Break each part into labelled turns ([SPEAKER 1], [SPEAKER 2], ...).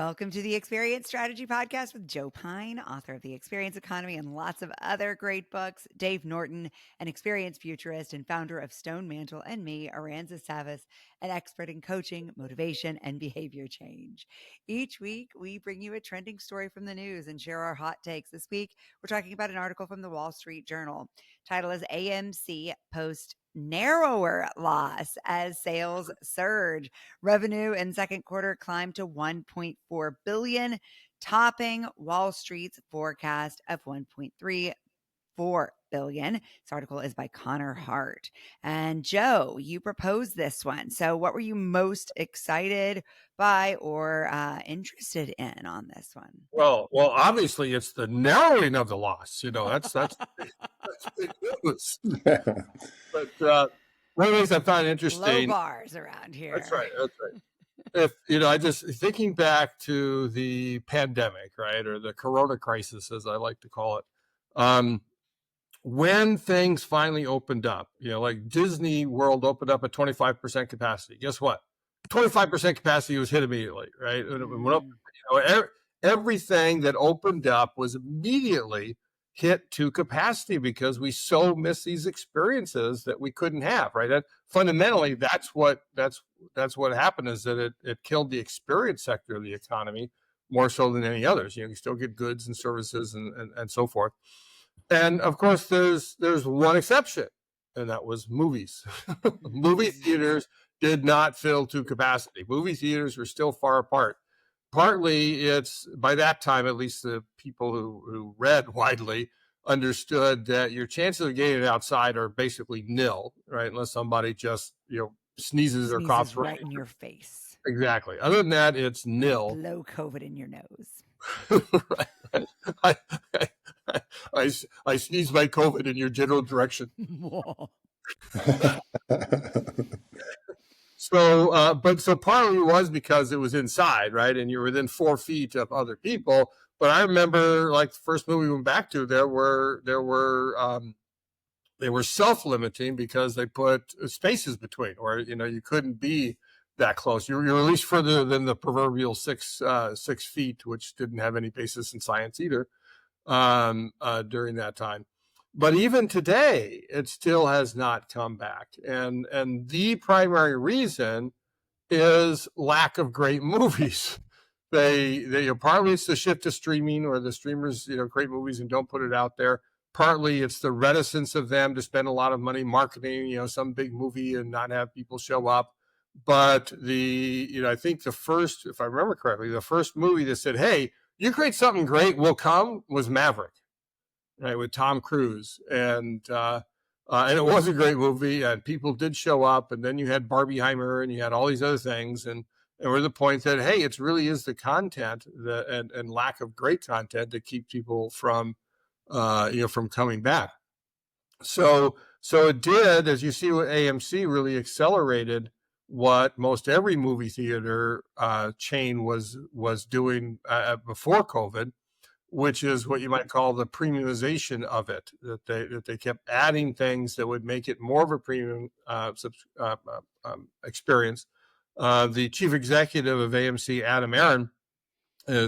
[SPEAKER 1] Welcome to the Experience Strategy Podcast with Joe Pine, author of The Experience Economy and lots of other great books, Dave Norton, an experience futurist and founder of Stone Mantle, and me, Aranza Savas, an expert in coaching, motivation, and behavior change. Each week, we bring you a trending story from the news and share our hot takes. This week, we're talking about an article from the Wall Street Journal. Title is AMC Post Narrower Loss as Sales Surge. Revenue in second quarter climbed to $1.4 billion, topping Wall Street's forecast of $1.34 billion. This article is by Connor Hart. And Joe, you proposed this one. So what were you most excited by or interested in on this one?
[SPEAKER 2] Well, obviously it's the narrowing of the loss. That's big news. But one of the things I found interesting.
[SPEAKER 1] Low bars around here.
[SPEAKER 2] That's right. If I just thinking back to the pandemic, right, or the Corona crisis, as I like to call it, when things finally opened up, like Disney World opened up at 25% capacity. Guess what? 25% capacity was hit immediately, right? When it went up, everything that opened up was immediately hit to capacity because we so miss these experiences that we couldn't have, right? That fundamentally, that's what happened, is that it killed the experience sector of the economy more so than any others. You still get goods and services and so forth. And of course, there's one exception, and that was movies. Movie theaters did not fill to capacity. Movie theaters were still far apart. Partly it's, by that time, at least the people who read widely understood that your chances of getting it outside are basically nil, right? Unless somebody just, sneezes or coughs
[SPEAKER 1] right in your face.
[SPEAKER 2] Exactly. Other than that, it's nil.
[SPEAKER 1] Blow COVID in your nose.
[SPEAKER 2] Right. I sneeze my COVID in your general direction. So partly it was because it was inside, right? And you're within 4 feet of other people. But I remember, like, the first movie we went back to, they were self-limiting because they put spaces between, or you couldn't be that close. You're at least further than the proverbial 6 feet, which didn't have any basis in science either during that time. But even today, it still has not come back. And the primary reason is lack of great movies. They partly it's the shift to streaming, or the streamers, create movies and don't put it out there. Partly it's the reticence of them to spend a lot of money marketing, some big movie and not have people show up. But I think the first, if I remember correctly, the first movie that said, "Hey, you create something great, we'll come," was Maverick. Right, with Tom Cruise, and it was a great movie, and people did show up. And then you had Barbieheimer, and you had all these other things, and we're the point that, hey, it really is the content and lack of great content that keep people from coming back. So it did, as you see, what AMC really accelerated what most every movie theater chain was doing before COVID, which is what you might call the premiumization of it, that they kept adding things that would make it more of a premium experience. The chief executive of AMC, Adam Aron,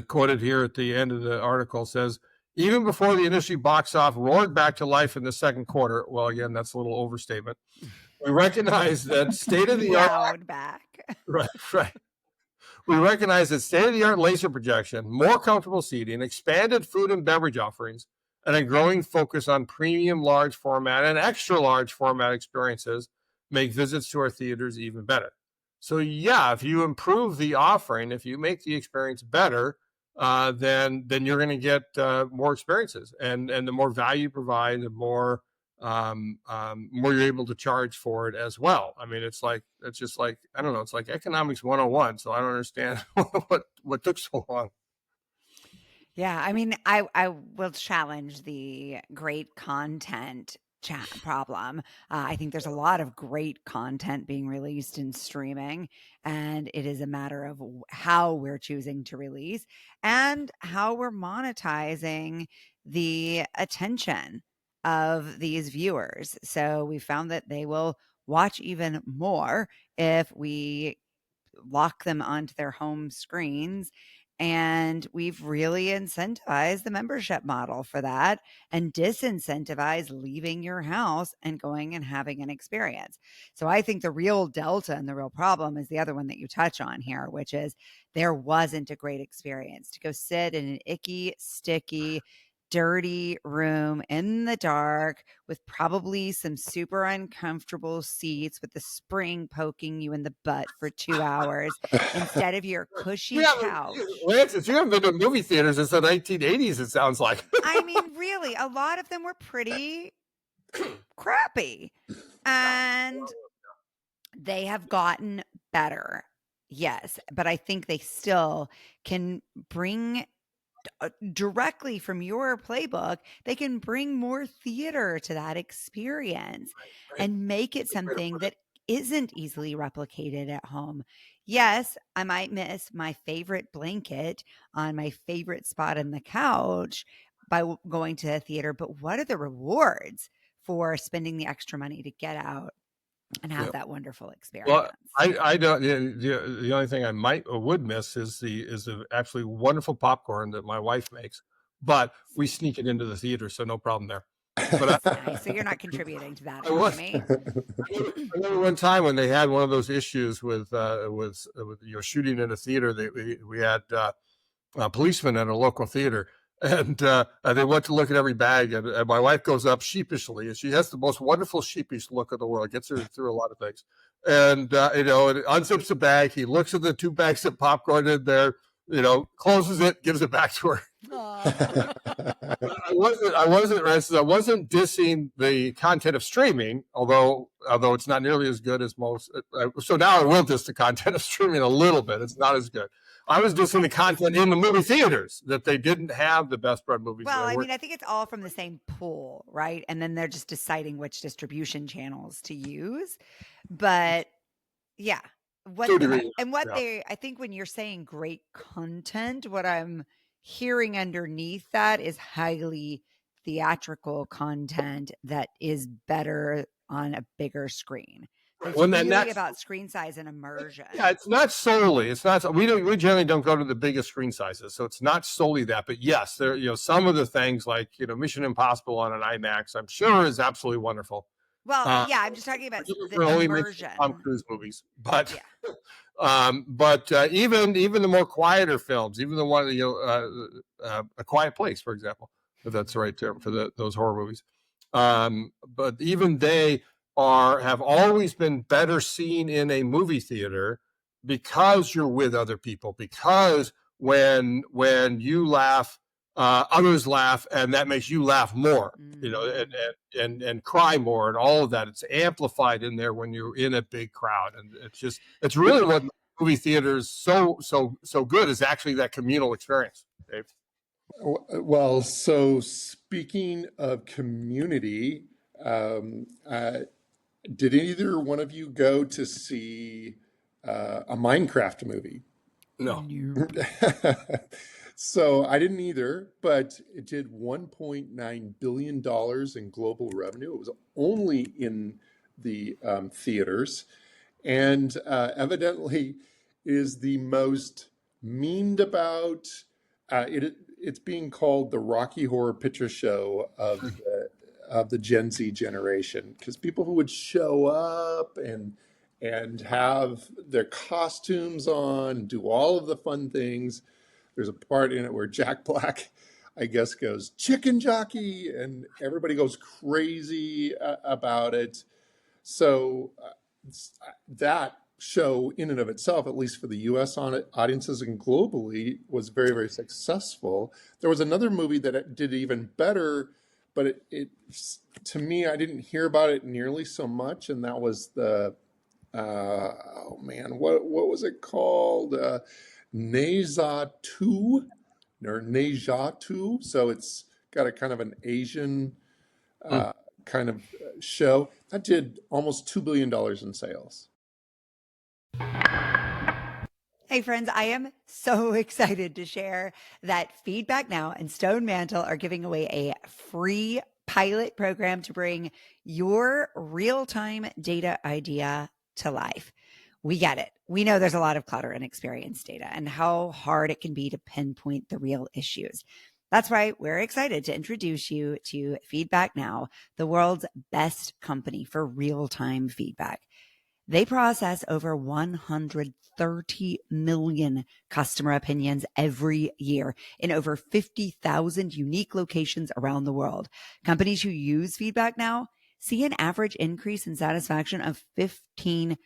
[SPEAKER 2] quoted here at the end of the article, says, "Even before the industry box off roared back to life in the second quarter," well, again, that's a little overstatement, "we recognize that state-of-the-art..."
[SPEAKER 1] back.
[SPEAKER 2] Right. "We recognize that state-of-the-art laser projection, more comfortable seating, expanded food and beverage offerings, and a growing focus on premium large format and extra large format experiences make visits to our theaters even better." So yeah, if you improve the offering, if you make the experience better, then you're going to get more experiences, and the more value you provide, the more you're able to charge for it as well. I mean, it's just like, I don't know, it's like economics 101. So I don't understand what took so long.
[SPEAKER 1] Yeah, I mean, I will challenge the great content problem. I think there's a lot of great content being released in streaming, and it is a matter of how we're choosing to release and how we're monetizing the attention of these viewers. So we found that they will watch even more if we lock them onto their home screens And we've really incentivized the membership model for that and disincentivized leaving your house and going and having an experience. So I think the real delta and the real problem is the other one that you touch on here, which is there wasn't a great experience to go sit in an icky, sticky, dirty room in the dark with probably some super uncomfortable seats with the spring poking you in the butt for 2 hours instead of your cushy
[SPEAKER 2] Yeah,
[SPEAKER 1] couch.
[SPEAKER 2] Lance, you haven't been to movie theaters since the 1980s, it sounds like.
[SPEAKER 1] I mean, really, a lot of them were pretty crappy.
[SPEAKER 2] Yeah.
[SPEAKER 1] And they have gotten better. Yes, but I think they still can bring directly from your playbook, they can bring more theater to that experience
[SPEAKER 2] Right.
[SPEAKER 1] and make it
[SPEAKER 2] That's a great way to
[SPEAKER 1] something
[SPEAKER 2] put it.
[SPEAKER 1] that isn't easily replicated at home. Yes, I might miss my favorite blanket on my favorite spot on the couch by going to the theater, but what are the rewards for spending the extra money to get out and
[SPEAKER 2] Yeah.
[SPEAKER 1] have that wonderful
[SPEAKER 2] Well,
[SPEAKER 1] experience?
[SPEAKER 2] I don't. The only thing I might or would miss is the actually wonderful popcorn that my wife makes, but we sneak it into the theater, so no problem there. But
[SPEAKER 1] That's nice. So you're not contributing to that
[SPEAKER 2] I was
[SPEAKER 1] economy.
[SPEAKER 2] I remember one time when they had one of those issues with shooting in a theater. We had a policeman at a local theater, and they went to look at every bag, and my wife goes up sheepishly, and she has the most wonderful sheepish look in the world. Gets her through a lot of things, and and unzips the bag. He looks at the 2 bags of popcorn in there. Closes it, gives it back to her. I wasn't dissing the content of streaming, although it's not nearly as good as most. So now I will diss the content of streaming a little bit. It's not as good. I was dissing the content in the movie theaters that they didn't have the best run movies.
[SPEAKER 1] Well, I
[SPEAKER 2] Weren't.
[SPEAKER 1] mean, I think it's all from the same pool, right? And then they're just deciding which distribution channels to use. But yeah,
[SPEAKER 2] To a degree. Yeah.
[SPEAKER 1] I think when you're saying great content, what I'm hearing underneath that is highly theatrical content that is better on a bigger screen. So it's
[SPEAKER 2] When that
[SPEAKER 1] really
[SPEAKER 2] next
[SPEAKER 1] about screen size and immersion.
[SPEAKER 2] Yeah, it's not solely. It's not. We generally don't go to the biggest screen sizes, so it's not solely that. But yes, there. Some of the things like Mission Impossible on an IMAX, I'm sure is absolutely wonderful.
[SPEAKER 1] Well,
[SPEAKER 2] Uh,
[SPEAKER 1] yeah, I'm just talking about the
[SPEAKER 2] we're only mentioning Tom
[SPEAKER 1] immersion.
[SPEAKER 2] Cruise movies, but
[SPEAKER 1] Yeah.
[SPEAKER 2] even the more quieter films, even the one A Quiet Place, for example, if that's the right term for those horror movies. But even they have always been better seen in a movie theater because you're with other people. Because when you laugh, others laugh, and that makes you laugh more. And cry more, and all of that. It's amplified in there when you're in a big crowd, and it's really what movie theaters so good is actually that communal experience. Dave.
[SPEAKER 3] Well, so speaking of community, did either one of you go to see a Minecraft movie?
[SPEAKER 2] No.
[SPEAKER 1] Nope.
[SPEAKER 3] So I didn't either, but it did $1.9 billion in global revenue. It was only in the theaters, and evidently is the most memed about. It's being called the Rocky Horror Picture Show of the Gen Z generation, because people who would show up and have their costumes on, do all of the fun things. There's a part in it where Jack Black, I guess, goes chicken jockey, and everybody goes crazy about it. So that show, in and of itself, at least for the U.S. audiences and globally, was very, very successful. There was another movie that did even better, but it to me, I didn't hear about it nearly so much, and that was the oh man, what was it called? Neja 2 or Neja 2. So it's got a kind of an Asian kind of show that did almost $2 billion in sales.
[SPEAKER 1] Hey, friends, I am so excited to share that Feedback Now and Stone Mantle are giving away a free pilot program to bring your real time data idea to life. We get it. We know there's a lot of clutter in experience data and how hard it can be to pinpoint the real issues. That's why we're excited to introduce you to Feedback Now, the world's best company for real-time feedback. They process over 130 million customer opinions every year in over 50,000 unique locations around the world. Companies who use Feedback Now see an average increase in satisfaction of 15%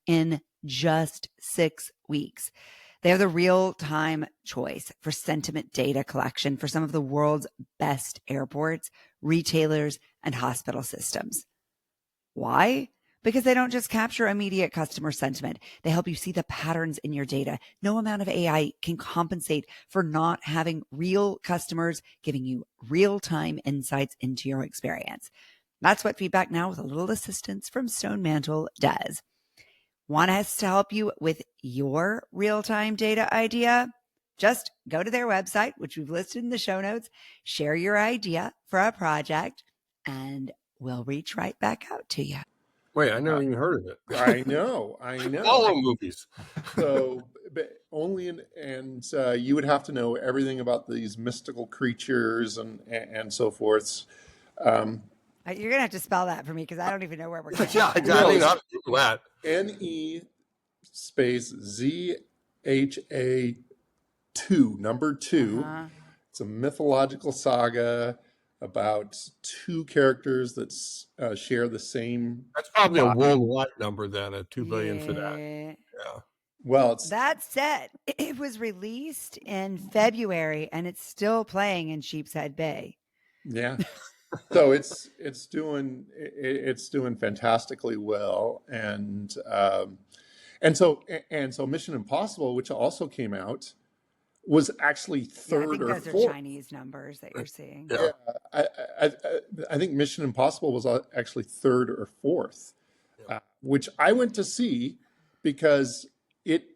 [SPEAKER 1] in just 6 weeks. They're the real-time choice for sentiment data collection for some of the world's best airports, retailers, and hospital systems. Why? Because they don't just capture immediate customer sentiment. They help you see the patterns in your data. No amount of AI can compensate for not having real customers giving you real-time insights into your experience. That's what Feedback Now with a little assistance from Stone Mantle does. Want us to help you with your real-time data idea? Just go to their website, which we've listed in the show notes, share your idea for a project, and we'll reach right back out to you.
[SPEAKER 2] Wait, I never even heard of it.
[SPEAKER 3] I know.
[SPEAKER 2] Follow movies.
[SPEAKER 3] So, but only you would have to know everything about these mystical creatures and so forth.
[SPEAKER 1] You're gonna have to spell that for me because I don't even know where we're going.
[SPEAKER 2] Yeah, exactly. Not that.
[SPEAKER 3] NE space ZHA 2, number 2.
[SPEAKER 1] Uh-huh.
[SPEAKER 3] It's a mythological saga about two characters that share the same.
[SPEAKER 2] That's probably a
[SPEAKER 3] body.
[SPEAKER 2] worldwide number then, at 2 billion for that.
[SPEAKER 1] Yeah.
[SPEAKER 2] Yeah.
[SPEAKER 3] Well, it's
[SPEAKER 1] That said, it was released in February and it's still playing in Sheepshead Bay.
[SPEAKER 3] yeah. So it's doing fantastically well, and so Mission Impossible, which also came out, was actually
[SPEAKER 1] Yeah, I
[SPEAKER 3] third
[SPEAKER 1] think
[SPEAKER 3] or
[SPEAKER 1] those are
[SPEAKER 3] fourth.
[SPEAKER 1] Chinese numbers that you're seeing.
[SPEAKER 2] Yeah.
[SPEAKER 3] I think Mission Impossible was actually third or fourth, which I went to see because it,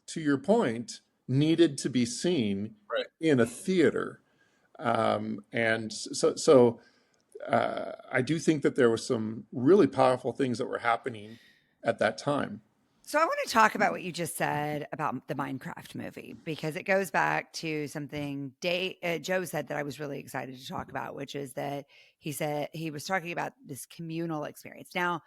[SPEAKER 3] to your point, needed to be seen
[SPEAKER 2] Right.
[SPEAKER 3] in a theater, and so I do think that there were some really powerful things that were happening at that time.
[SPEAKER 1] So I want to talk about what you just said about the Minecraft movie because it goes back to something Joe said that I was really excited to talk about, which is that he said he was talking about this communal experience. Now,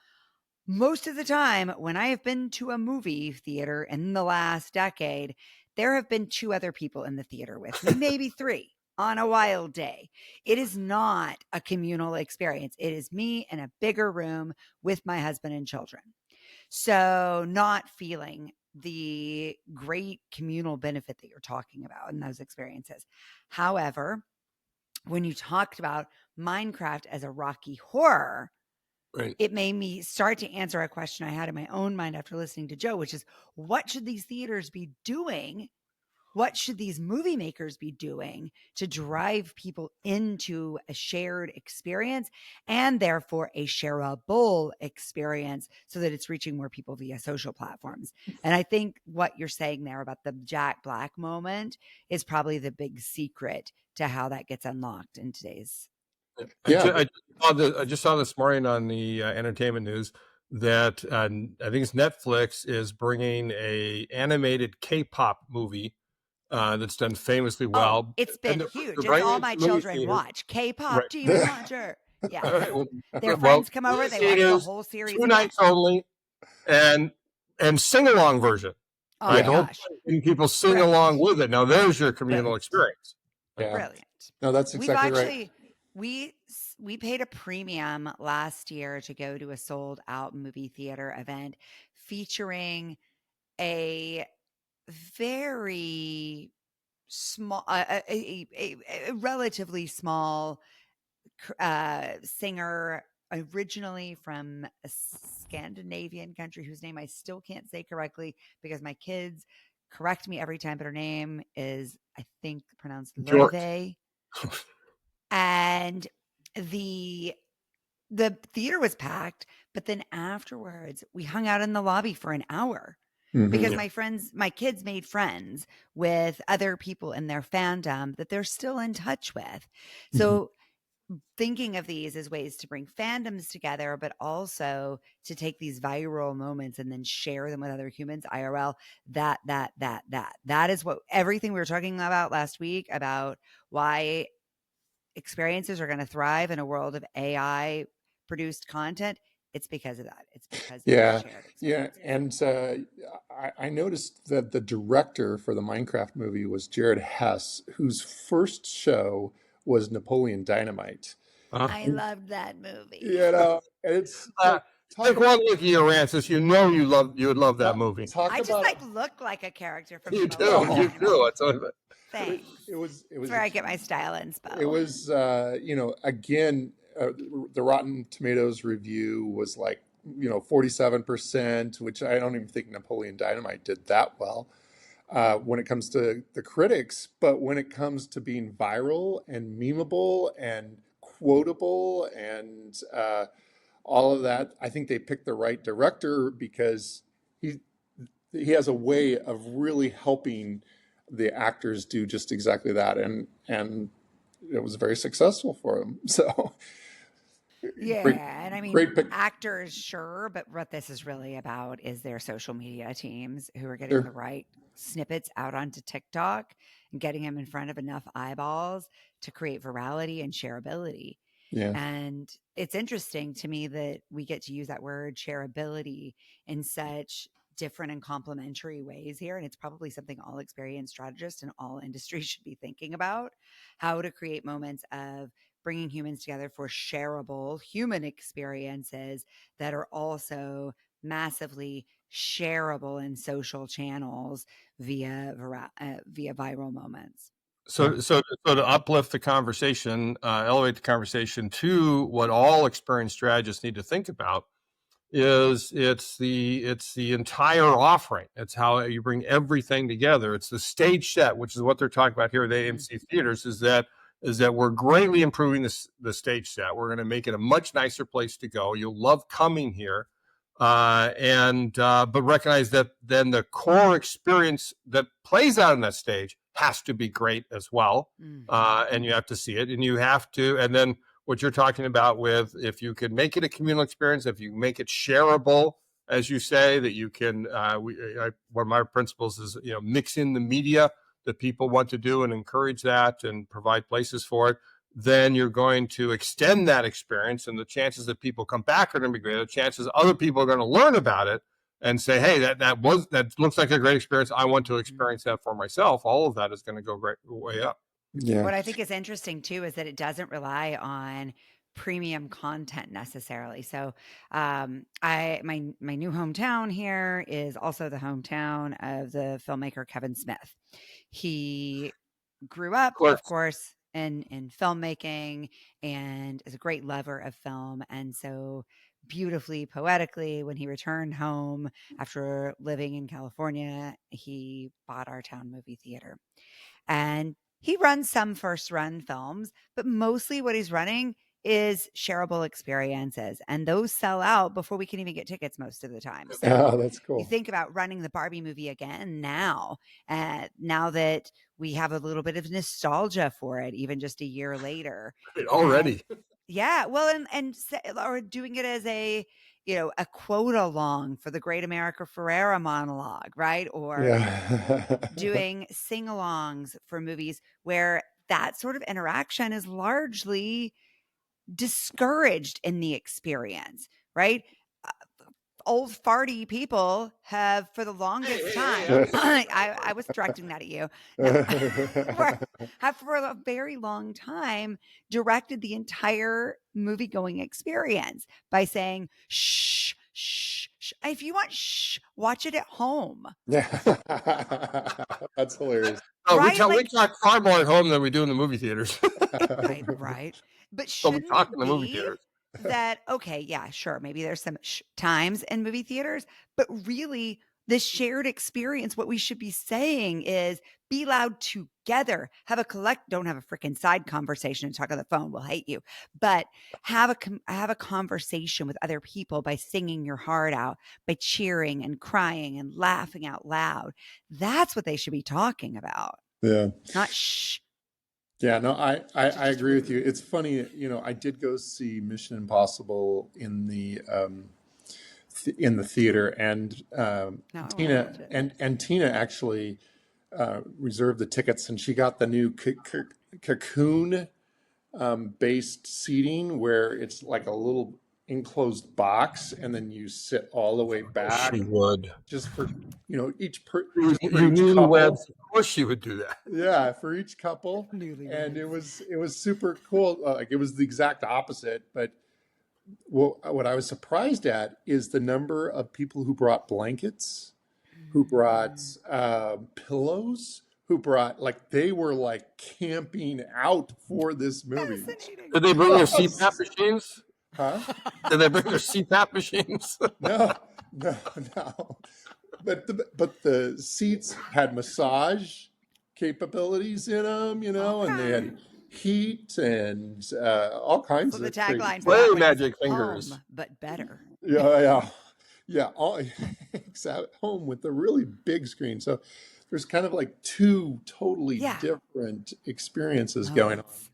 [SPEAKER 1] most of the time when I have been to a movie theater in the last decade, there have been 2 other people in the theater with me, maybe 3 on a wild day. It is not a communal experience. It is me in a bigger room with my husband and children. So not feeling the great communal benefit that you're talking about in those experiences. However, when you talked about Minecraft as a Rocky Horror,
[SPEAKER 2] Right.
[SPEAKER 1] it made me start to answer a question I had in my own mind after listening to Joe, which is what should these theaters be doing? What should these movie makers be doing to drive people into a shared experience and therefore a shareable experience so that it's reaching more people via social platforms? And I think what you're saying there about the Jack Black moment is probably the big secret to how that gets unlocked in today's.
[SPEAKER 3] Yeah,
[SPEAKER 2] I just saw this morning on the entertainment news that I think it's Netflix is bringing a animated K-pop movie that's done famously well.
[SPEAKER 1] Oh, it's been huge. It's
[SPEAKER 2] bringing
[SPEAKER 1] all
[SPEAKER 2] it
[SPEAKER 1] my
[SPEAKER 2] to movie
[SPEAKER 1] children
[SPEAKER 2] theaters.
[SPEAKER 1] watch. K-pop
[SPEAKER 2] Right.
[SPEAKER 1] Demon Hunter. Yeah.
[SPEAKER 2] All right. Well,
[SPEAKER 1] Their
[SPEAKER 2] well,
[SPEAKER 1] friends come over, they
[SPEAKER 2] it
[SPEAKER 1] watch the
[SPEAKER 2] is
[SPEAKER 1] whole series
[SPEAKER 2] 2
[SPEAKER 1] again.
[SPEAKER 2] nights only, and sing along version.
[SPEAKER 1] Oh
[SPEAKER 2] Right.
[SPEAKER 1] my gosh.
[SPEAKER 2] And people sing
[SPEAKER 1] Brilliant.
[SPEAKER 2] along with it. Now there's your communal experience.
[SPEAKER 3] yeah.
[SPEAKER 1] Brilliant.
[SPEAKER 3] No, that's
[SPEAKER 1] We've
[SPEAKER 3] exactly right.
[SPEAKER 1] actually we paid a premium last year to go to a sold out movie theater event featuring a very small a relatively small singer originally from a Scandinavian country whose name I still can't say correctly because my kids correct me every time, but her name is, I think, pronounced
[SPEAKER 2] George.
[SPEAKER 1] Love. And the theater was packed, but then afterwards we hung out in the lobby for an hour because my kids made friends with other people in their fandom that they're still in touch with. So thinking of these as ways to bring fandoms together, but also to take these viral moments and then share them with other humans IRL. That is what everything we were talking about last week about why experiences are going to thrive in a world of AI produced content. It's because of that. It's because of these
[SPEAKER 3] Yeah,
[SPEAKER 1] shared
[SPEAKER 3] yeah,
[SPEAKER 1] experiences.
[SPEAKER 3] and I noticed that the director for the Minecraft movie was Jared Hess, whose first show was Napoleon Dynamite.
[SPEAKER 2] Uh,
[SPEAKER 1] I
[SPEAKER 3] And,
[SPEAKER 1] loved that movie.
[SPEAKER 3] you know, and it's
[SPEAKER 2] uh,
[SPEAKER 3] like talk
[SPEAKER 2] take
[SPEAKER 3] about
[SPEAKER 2] one look at your Aransas, you know you would love that
[SPEAKER 3] talk,
[SPEAKER 2] movie.
[SPEAKER 3] talk
[SPEAKER 1] I just like
[SPEAKER 3] about
[SPEAKER 1] look like a character from
[SPEAKER 2] You do,
[SPEAKER 1] Napoleon
[SPEAKER 2] you
[SPEAKER 3] oh,
[SPEAKER 1] Dynamite.
[SPEAKER 2] do. It's a,
[SPEAKER 3] it,
[SPEAKER 1] Thanks.
[SPEAKER 3] it
[SPEAKER 1] It's
[SPEAKER 3] was
[SPEAKER 1] where I get my style
[SPEAKER 3] it
[SPEAKER 1] inspo.
[SPEAKER 3] was again, the Rotten Tomatoes review was like 47%, which I don't even think Napoleon Dynamite did that well when it comes to the critics, but when it comes to being viral and memeable and quotable and all of that, I think they picked the right director because he he has a way of really helping the actors do just exactly that, and it was very successful for him. So great,
[SPEAKER 1] Yeah, and I mean,
[SPEAKER 3] great pick.
[SPEAKER 1] actors, sure, but what this is really about is their social media teams who are getting the
[SPEAKER 3] Sure.
[SPEAKER 1] right snippets out onto TikTok and getting them in front of enough eyeballs to create virality and shareability.
[SPEAKER 3] Yeah.
[SPEAKER 1] And it's interesting to me that we get to use that word shareability in such different and complementary ways here. And it's probably something all experienced strategists in all industries should be thinking about, how to create moments of bringing humans together for shareable human experiences that are also massively shareable in social channels via viral moments.
[SPEAKER 2] so to uplift the conversation, elevate the conversation to what all experienced strategists need to think about is it's the entire offering. It's how you bring everything together. It's the stage set, which is what they're talking about here at the
[SPEAKER 1] Mhm.
[SPEAKER 2] AMC theaters. Is that we're greatly improving the stage set. We're going to make it a much nicer place to go. You'll love coming here, and but recognize that then the core experience that plays out on that stage has to be great as well,
[SPEAKER 1] Mhm.
[SPEAKER 2] and you have to see it, and you have to, and then what you're talking about with if you can make it a communal experience, if you make it shareable, as you say, that you can. One of my principles is mix in the media that people want to do and encourage that and provide places for it. Then you're going to extend that experience, and the chances that people come back are going to be greater. The chances other people are going to learn about it and say, "Hey, that looks like a great experience. I want to
[SPEAKER 1] Mhm.
[SPEAKER 2] experience that for myself." All of that is going to go great way up.
[SPEAKER 3] Yeah.
[SPEAKER 1] What I think is interesting too is that it doesn't rely on premium content necessarily. So, I my new hometown here is also the hometown of the filmmaker Kevin Smith. He grew up, of
[SPEAKER 2] Clerks.
[SPEAKER 1] course, in filmmaking and is a great lover of film. And so, beautifully poetically, when he returned home after living in California, he bought our town movie theater. And he runs some first run films, but mostly what he's running is shareable experiences. And those sell out before we can even get tickets most of the time. So
[SPEAKER 3] Oh, that's
[SPEAKER 1] you
[SPEAKER 3] cool.
[SPEAKER 1] think about running the Barbie movie again now that we have a little bit of nostalgia for it, even just a year later. And
[SPEAKER 2] Already.
[SPEAKER 1] yeah, well, or doing it as a quote along for the Great America Ferrera monologue, right? Or
[SPEAKER 3] Yeah.
[SPEAKER 1] doing sing-alongs for movies where that sort of interaction is largely discouraged in the experience, right? Uh, Old farty people have for the
[SPEAKER 2] Hey,
[SPEAKER 1] longest
[SPEAKER 2] hey, hey!
[SPEAKER 1] time I was directing that at you. No. for, have for a very long time directed the entire movie going experience by saying shh shh shh. If you want shh, watch it at home.
[SPEAKER 3] Yeah. That's hilarious.
[SPEAKER 2] Oh, we
[SPEAKER 1] Right?
[SPEAKER 2] talk we
[SPEAKER 1] Like
[SPEAKER 2] talk far more at home than we do in the movie theaters.
[SPEAKER 1] right. But
[SPEAKER 2] But we
[SPEAKER 1] shouldn't
[SPEAKER 2] talk in
[SPEAKER 1] it
[SPEAKER 2] the movie
[SPEAKER 1] be
[SPEAKER 2] theaters.
[SPEAKER 1] that, okay, yeah, sure, maybe there's some times in movie theaters, but really the shared experience, what we should be saying is be loud together, don't have a freaking side conversation and talk on the phone. We'll hate you, but have a conversation with other people by singing your heart out, by cheering and crying and laughing out loud. That's what they should be talking about,
[SPEAKER 3] Yeah.
[SPEAKER 1] not shh.
[SPEAKER 3] Yeah, no, I agree with you. It's funny, I did go see Mission Impossible in the theater, and
[SPEAKER 1] Now I want to
[SPEAKER 3] Tina
[SPEAKER 1] watch it.
[SPEAKER 3] and Tina actually reserved the tickets, and she got the new cocoon based seating where it's like a little enclosed box, and then you sit all the way
[SPEAKER 2] She
[SPEAKER 3] back
[SPEAKER 2] would.
[SPEAKER 3] just for
[SPEAKER 2] You,
[SPEAKER 3] just for
[SPEAKER 2] you
[SPEAKER 3] each
[SPEAKER 2] newlyweds,
[SPEAKER 3] couple.
[SPEAKER 2] of course she would do that.
[SPEAKER 3] Yeah, for each couple, and
[SPEAKER 1] Newlyweds.
[SPEAKER 3] it was super cool. Like it was the exact opposite, but what I was surprised at is the number of people who brought blankets, who brought
[SPEAKER 1] Mm.
[SPEAKER 3] pillows, who brought, like, they were like camping out for this movie.
[SPEAKER 1] Fascinating.
[SPEAKER 2] Did they bring their CPAP machines?
[SPEAKER 3] Huh?
[SPEAKER 2] Did they bring their CPAP machines?
[SPEAKER 3] No, no, no. But the seats had massage capabilities in them, and they
[SPEAKER 1] Okay.
[SPEAKER 3] had heat and all kinds
[SPEAKER 1] So the
[SPEAKER 3] of crazy
[SPEAKER 1] tagline for
[SPEAKER 3] stuff.
[SPEAKER 2] Play
[SPEAKER 1] that one is
[SPEAKER 2] magic fingers.
[SPEAKER 1] home, but better.
[SPEAKER 3] Yeah, yeah, yeah. All at home with a really big screen. So there's kind of like two totally
[SPEAKER 1] Yeah.
[SPEAKER 3] different experiences going on.
[SPEAKER 1] Modes.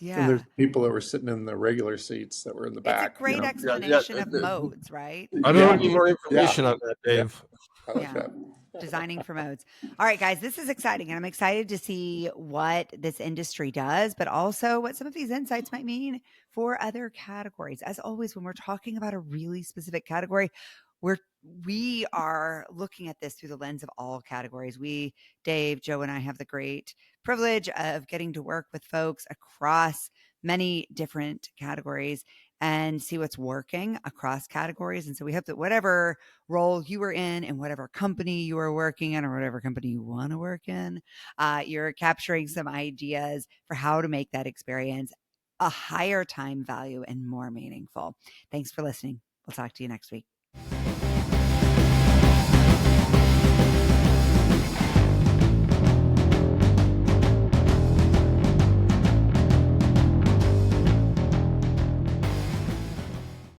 [SPEAKER 3] And there's
[SPEAKER 1] Yeah.
[SPEAKER 3] people that were sitting in the regular seats that were in the
[SPEAKER 1] It's a
[SPEAKER 3] back.
[SPEAKER 1] great
[SPEAKER 2] Yeah,
[SPEAKER 1] explanation
[SPEAKER 2] yeah.
[SPEAKER 1] of modes, right?
[SPEAKER 2] I don't
[SPEAKER 3] Yeah,
[SPEAKER 2] need more
[SPEAKER 3] yeah,
[SPEAKER 2] information on that,
[SPEAKER 3] yeah.
[SPEAKER 2] Dave.
[SPEAKER 3] I like
[SPEAKER 1] Yeah.
[SPEAKER 3] that.
[SPEAKER 1] Designing for modes. All right, guys, this is exciting. And I'm excited to see what this industry does, but also what some of these insights might mean for other categories. As always, when we're talking about a really specific category, we're we are looking at this through the lens of all categories. Dave, Joe, and I have the great privilege of getting to work with folks across many different categories and see what's working across categories. And so we hope that whatever role you were in and whatever company you are working in or whatever company you want to work in, you're capturing some ideas for how to make that experience a higher time value and more meaningful. Thanks for listening. We'll talk to you next week.